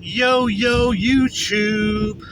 Yo YouTube,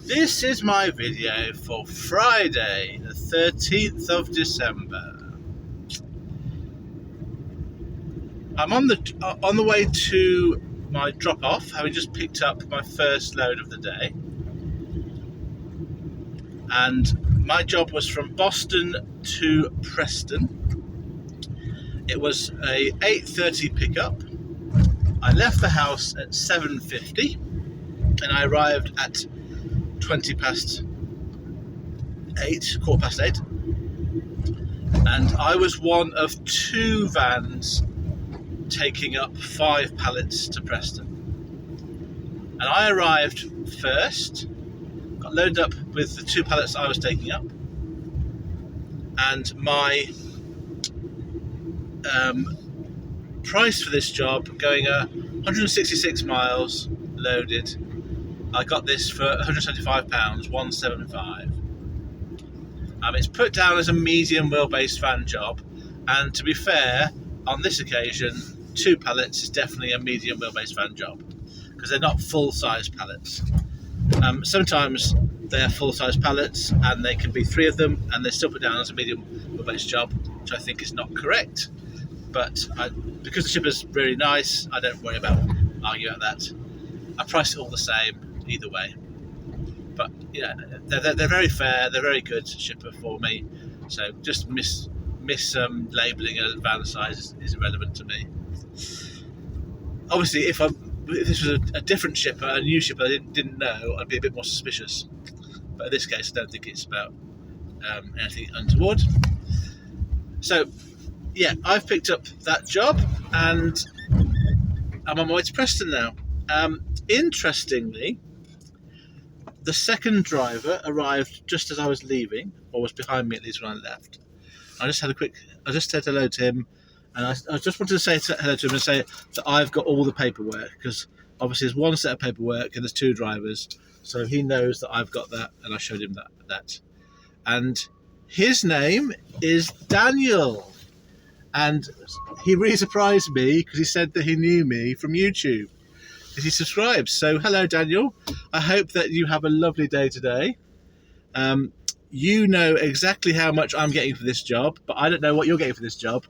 this is my video for Friday the 13th of December. I'm on the way to my drop-off, having just picked up my first load of the day, and my job was from Boston to Preston. It was a 8:30 pickup. I left the house at 7:50 and I arrived at 20 past 8, quarter past 8, and I was one of two vans taking up 5 pallets to Preston. And I arrived first, got loaded up with the 2 pallets I was taking up, and my price for this job, going 166 miles loaded, I got this for £175, 175. It's put down as a medium wheelbase van job, and to be fair, on this occasion 2 pallets is definitely a medium wheelbase van job, because they're not full-size pallets. Sometimes they're full-size pallets and they can be 3 of them and they're still put down as a medium wheelbase job, which I think is not correct. But because the shipper's really nice, I don't worry about arguing about that. I price it all the same either way. But yeah, they're very fair, they're very good shipper for me. So just labeling a van size is irrelevant to me. Obviously, if this was a different shipper, a new shipper I didn't know, I'd be a bit more suspicious. But in this case, I don't think it's about anything untoward. So yeah, I've picked up that job and I'm on my way to Preston now. Interestingly, the second driver arrived just as I was leaving, or was behind me at least when I left. I just said hello to him, and I just wanted to say hello to him and say that I've got all the paperwork, because obviously there's one set of paperwork and there's 2 drivers, so he knows that I've got that, and I showed him that. And his name is Daniel. And he really surprised me because he said that he knew me from YouTube, because he subscribes. So hello, Daniel. I hope that you have a lovely day today. You know exactly how much I'm getting for this job, but I don't know what you're getting for this job.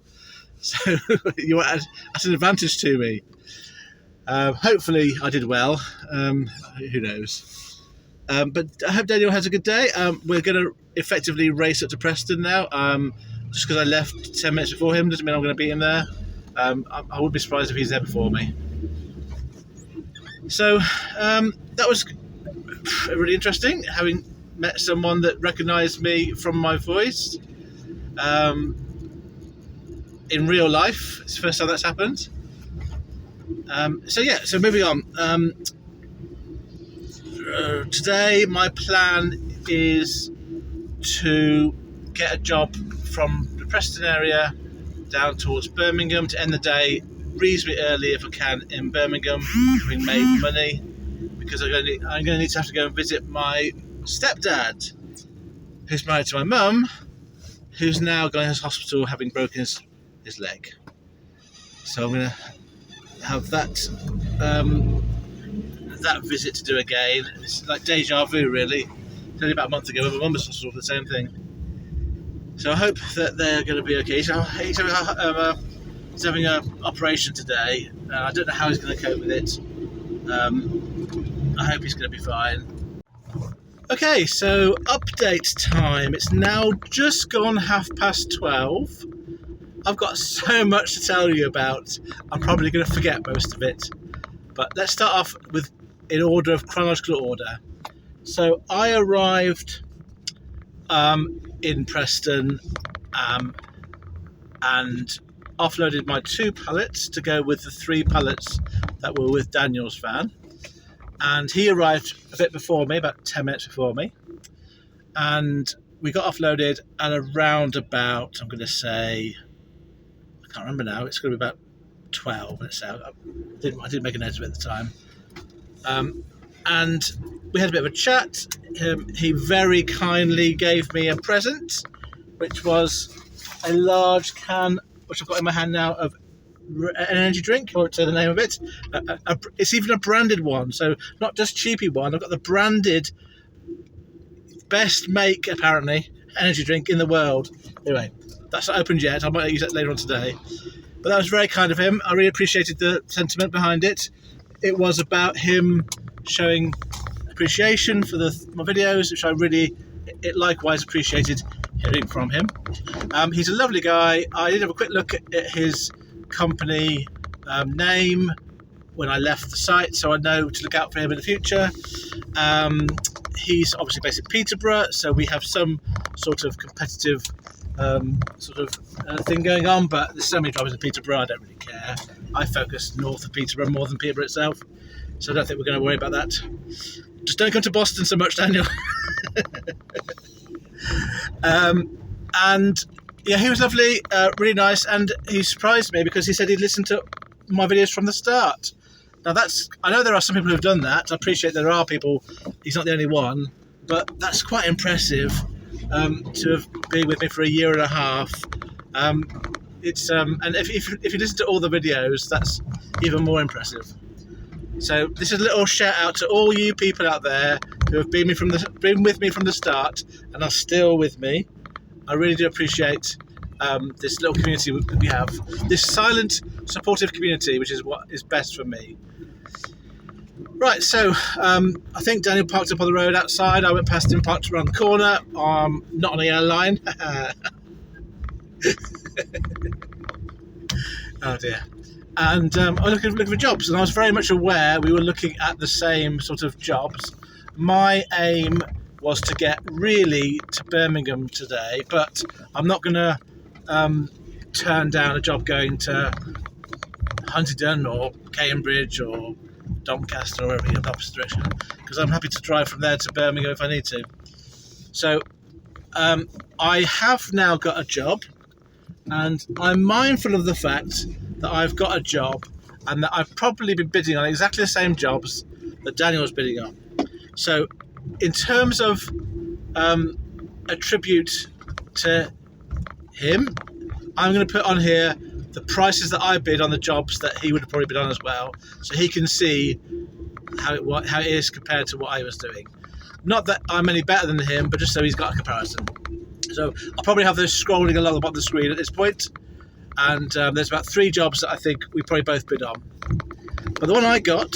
So you're at an advantage to me. Hopefully I did well. Who knows? But I hope Daniel has a good day. We're going to effectively race up to Preston now. Just because I left 10 minutes before him doesn't mean I'm going to beat him there. I would be surprised if he's there before me. So that was really interesting, having met someone that recognised me from my voice in real life. It's the first time that's happened. So moving on. Today my plan is to get a job from the Preston area down towards Birmingham to end the day reasonably early if I can in Birmingham, having made money, because I'm going to need to have to go and visit my stepdad, who's married to my mum, who's now going to hospital having broken his leg. So I'm going to have that visit to do again. It's like deja vu, really. It's only about a month ago when my mum was hospital for the same thing. So I hope that they're going to be okay. So he's having an operation today. I don't know how he's going to cope with it. I hope he's going to be fine. Okay, so update time. It's now just gone 12:30. I've got so much to tell you about. I'm probably going to forget most of it. But let's start off in order of chronological order. So I arrived in Preston and offloaded my 2 pallets to go with the 3 pallets that were with Daniel's van, and he arrived a bit before me, about 10 minutes before me, and we got offloaded at around about, I'm going to say, I can't remember now, it's going to be about 12, let's say. I didn't make a note of it at the time. And we had a bit of a chat. He very kindly gave me a present, which was a large can, which I've got in my hand now, of an energy drink, or to the name of it. It's even a branded one, so not just cheapy one. I've got the branded best make, apparently, energy drink in the world. Anyway, that's not opened yet. I might use it later on today. But that was very kind of him. I really appreciated the sentiment behind it. It was about him showing appreciation for my videos, which it likewise appreciated hearing from him. He's a lovely guy. I did have a quick look at his company name when I left the site, so I know to look out for him in the future. He's obviously based in Peterborough, so we have some sort of competitive thing going on, but there's so many drivers in Peterborough, I don't really care. I focus north of Peterborough more than Peterborough itself, so I don't think we're going to worry about that. Just don't come to Boston so much, Daniel. And yeah, he was lovely, really nice, and he surprised me because he said he'd listened to my videos from the start. Now I know there are some people who've done that. I appreciate there are people, he's not the only one, but that's quite impressive to have been with me for a year and a half. And if you listen to all the videos, that's even more impressive. So this is a little shout out to all you people out there who have been with me from the start and are still with me. I really do appreciate this little community we have, this silent, supportive community, which is what is best for me. Right, so I think Daniel parked up on the road outside. I went past him, parked around the corner, not on the airline. Oh dear. And I was looking for jobs, and I was very much aware we were looking at the same sort of jobs. My aim was to get really to Birmingham today, but I'm not going to turn down a job going to Huntingdon or Cambridge or Doncaster or wherever in the opposite direction, because I'm happy to drive from there to Birmingham if I need to. So I have now got a job, and I'm mindful of the fact that I've got a job and that I've probably been bidding on exactly the same jobs that Daniel was bidding on. So in terms of a tribute to him, I'm going to put on here the prices that I bid on the jobs that he would have probably bid on as well, so he can see how it is compared to what I was doing. Not that I'm any better than him, but just so he's got a comparison. So I'll probably have this scrolling along the bottom of the screen at this point, and there's about 3 jobs that I think we probably both bid on. But the one I got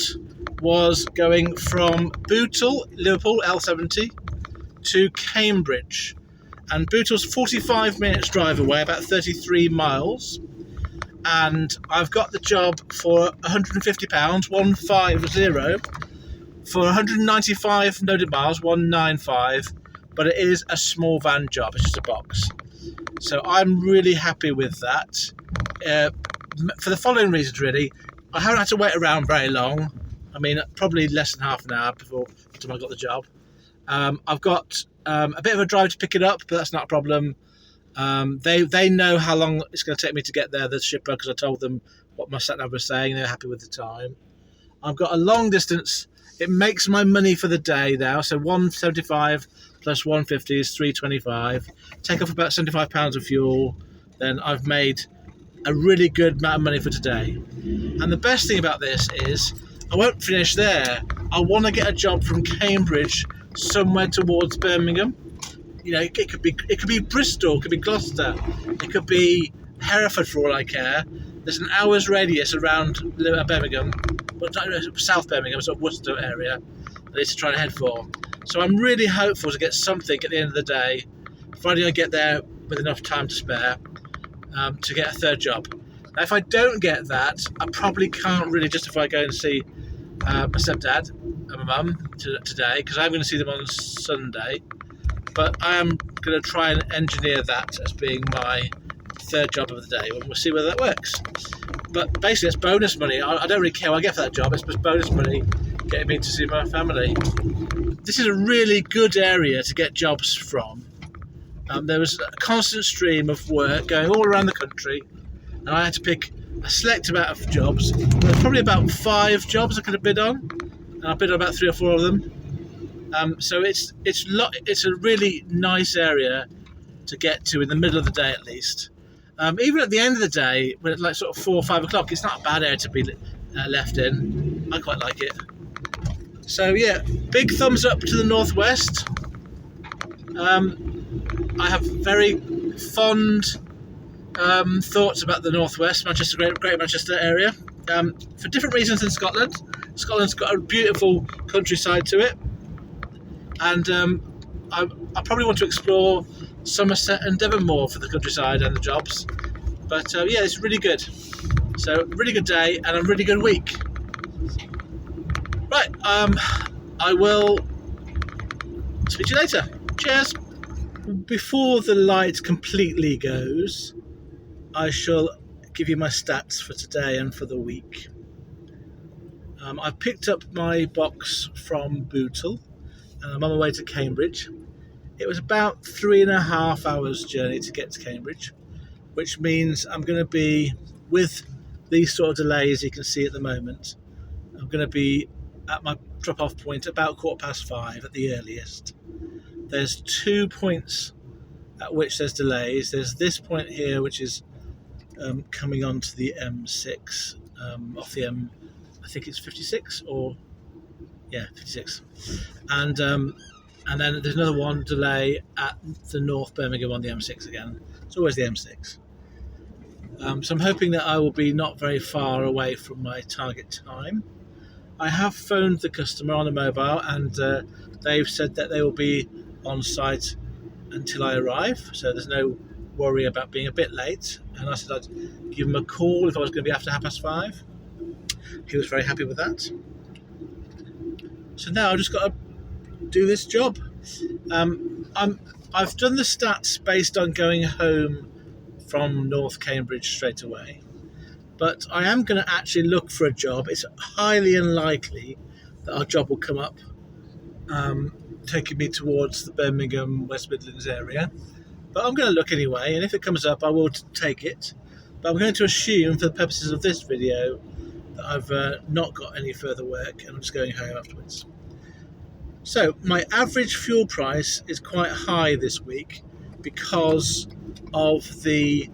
was going from Bootle, Liverpool, L70, to Cambridge. And Bootle's 45 minutes drive away, about 33 miles. And I've got the job for £150, 150, for 195 loaded miles, 195. But it is a small van job, it's just a box. So I'm really happy with that. For the following reasons, really. I haven't had to wait around very long. I mean, probably less than half an hour before I got the job. I've got a bit of a drive to pick it up, but that's not a problem. They know how long it's going to take me to get there, the shipper, because I told them what my sat nav was saying. They're happy with the time. I've got a long distance. It makes my money for the day now. So 175 plus 150 is 325. Take off about £75 of fuel. Then I've made a really good amount of money for today. And the best thing about this is I won't finish there. I want to get a job from Cambridge somewhere towards Birmingham. You know, it could be Bristol, it could be Gloucester, it could be Hereford for all I care. There's an hour's radius around Birmingham, well, South Birmingham, sort of Worcester area, I need to try and head for. So I'm really hopeful to get something at the end of the day, providing I get there with enough time to spare, to get a third job. Now, if I don't get that, I probably can't really justify going to see my stepdad and my mum today, because I'm going to see them on Sunday. But I am going to try and engineer that as being my third job of the day, and we'll see whether that works. But basically, it's bonus money. I don't really care what I get for that job. It's just bonus money getting me to see my family. This is a really good area to get jobs from. There was a constant stream of work going all around the country, and I had to pick a select amount of jobs. There's probably about 5 jobs I could have bid on, and I bid on about 3 or 4 of them. So it's a really nice area to get to in the middle of the day at least. Even at the end of the day, when it's like sort of 4 or 5 o'clock, it's not a bad area to be left in. I quite like it. So yeah, big thumbs up to the northwest. I have very fond thoughts about the northwest, Manchester, Great Manchester area, for different reasons than Scotland. Scotland's got a beautiful countryside to it, and I probably want to explore Somerset and Devon more for the countryside and the jobs. But yeah, it's really good. So really good day and a really good week. Right, I will speak to you later. Cheers. Before the light completely goes, I shall give you my stats for today and for the week. I picked up my box from Bootle and I'm on my way to Cambridge. It was about 3.5 hours journey to get to Cambridge, which means I'm going to be, with these sort of delays you can see at the moment, I'm going to be at my drop-off point about 5:15 at the earliest. There's 2 points at which there's delays. There's this point here, which is coming onto the M6 off the M, I think it's 56 or 56, and then there's another one delay at the North Birmingham on the M6 again. It's always the M6. So I'm hoping that I will be not very far away from my target time. I have phoned the customer on a mobile, and they've said that they will be on site until I arrive, so there's no worry about being a bit late. And I said I'd give him a call if I was going to be after 5:30. He was very happy with that. So now I've just got to do this job. I've done the stats based on going home from North Cambridge straight away, but I am going to actually look for a job. It's highly unlikely that our job will come up taking me towards the Birmingham, West Midlands area, but I'm going to look anyway, and if it comes up I will take it. But I'm going to assume, for the purposes of this video, that I've not got any further work and I'm just going home afterwards. So my average fuel price is quite high this week because of the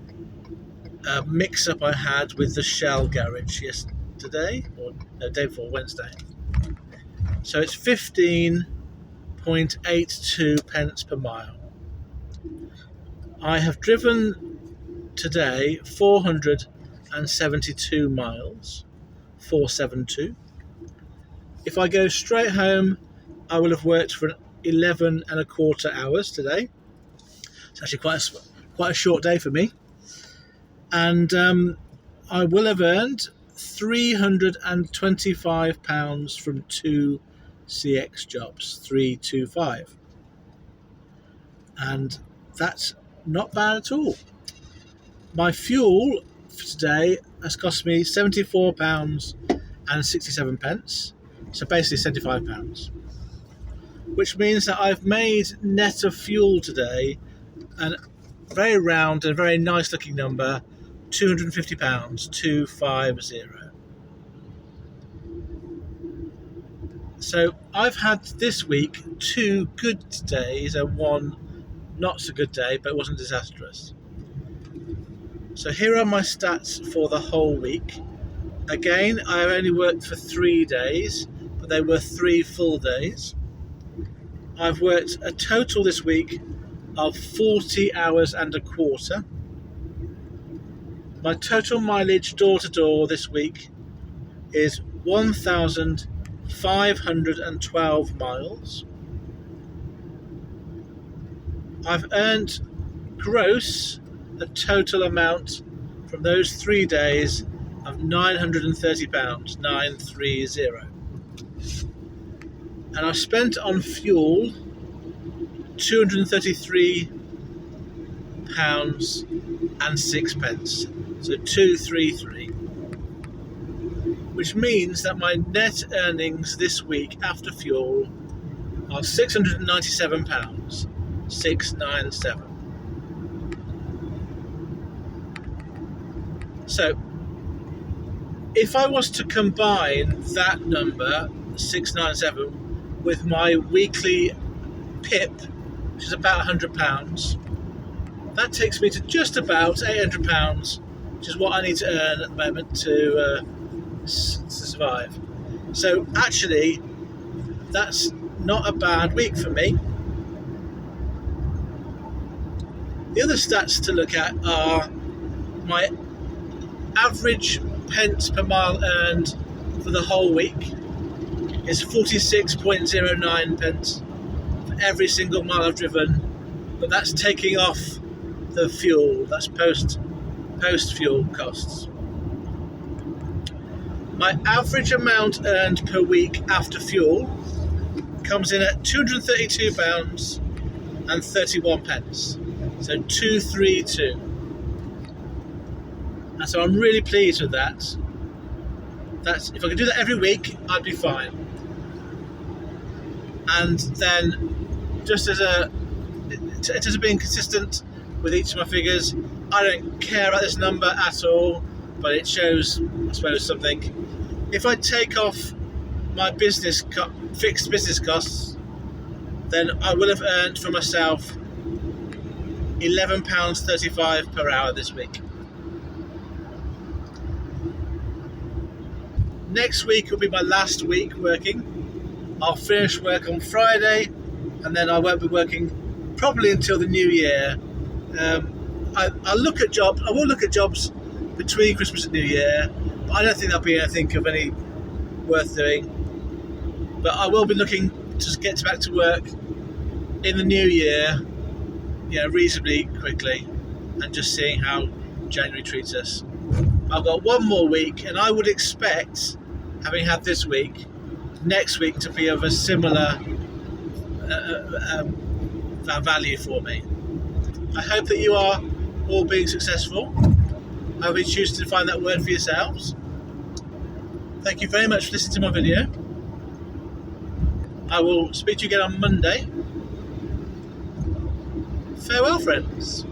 mix-up I had with the Shell garage yesterday, or no, day before, Wednesday. So it's 15.82 pence per mile. I have driven today 472 miles, 472. If I go straight home, I will have worked for 11.25 hours today. It's actually quite a short day for me. And I will have earned £325 from 2 CX jobs, 325. And that's not bad at all. My fuel for today has cost me £74.67, so basically £75. Which means that I've made net of fuel today a very round and very nice looking number, £250, 250. So I've had this week 2 good days and 1 not so good day, but it wasn't disastrous. So here are my stats for the whole week. Again, I only worked for 3 days, but they were 3 full days. I've worked a total this week of 40 hours and a quarter. My total mileage door to door this week is 1,512 miles. I've earned gross a total amount from those 3 days of £930, 930. And I've spent on fuel £233.06, so 233, which means that my net earnings this week after fuel are £697, 697. So if I was to combine that number, 697, with my weekly PIP, which is about £100, That takes me to just about £800, which is what I need to earn at the moment to survive. So actually, that's not a bad week for me. The other stats to look at are my average pence per mile earned for the whole week is 46.09 pence for every single mile I've driven, but that's taking off the fuel, that's post fuel costs. My average amount earned per week after fuel comes in at £232 and 31 pence. So 232. And so I'm really pleased with that. That's, if I could do that every week, I'd be fine. And then, just as being consistent with each of my figures, I don't care about this number at all, but it shows, I suppose, something. If I take off my fixed business costs, then I will have earned for myself £11.35 per hour this week. Next week will be my last week working. I'll finish work on Friday, and then I won't be working probably until the new year. I will look at jobs between Christmas and New Year, but I don't think there'll be anything of any worth doing. But I will be looking to get back to work in the new year, reasonably quickly, and just seeing how January treats us. I've got one more week, and I would expect, having had this week, next week to be of a similar value for me. I hope that you are all being successful. I hope you choose to find that word for yourselves. Thank you very much for listening to my video. I will speak to you again on Monday. Farewell, friends.